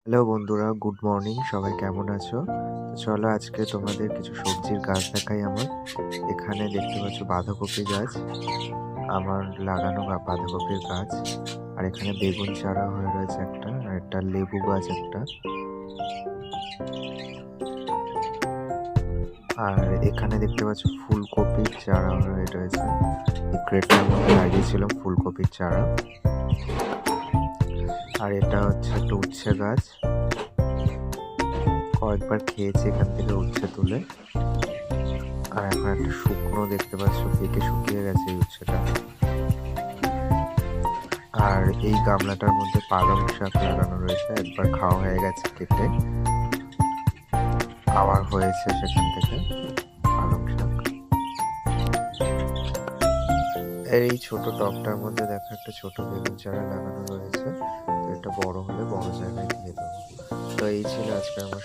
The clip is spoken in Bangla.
হ্যালো বন্ধুরা, গুড মর্নিং। সবাই কেমন আছো? তো চলো আজকে তোমাদের কিছু সবজির গাছ দেখাই আমার। এখানে দেখতে পাচ্ছ বাঁধাকপি গাছ, আমার লাগানো বাঁধাকপির গাছ। আর এখানে বেগুন চারা হয়ে রয়েছে একটা, আর একটা লেবু গাছ একটা। আর এখানে দেখতে পাচ্ছ ফুলকপির চারা হয়ে রয়েছে। এই ক্রেটার মধ্যে লাগিয়েছিলাম ফুলকপির চারা। আর এটা হচ্ছে একটা উচ্ছে গাছ, কয়েকবার খেয়েছি এখান থেকে উচ্ছে তুলে। আর এখন একটা শুকনো দেখতে পাচ্ছ, পেকে শুকিয়ে গেছে এই উচ্ছেটা। আর এই গামলাটার মধ্যে পালং শাক লাগানো রয়েছে, একবার খাওয়া হয়ে গেছে কেটে, আবার হয়েছে সেখান থেকে পালং শাক। এই ছোট টবটার মধ্যে দেখো একটা ছোট বেগুন চারা লাগানো রয়েছে, তো এটা বড় হলে বড় জায়গায় দিয়ে দেবো। তো এই ছিল আজকে আমার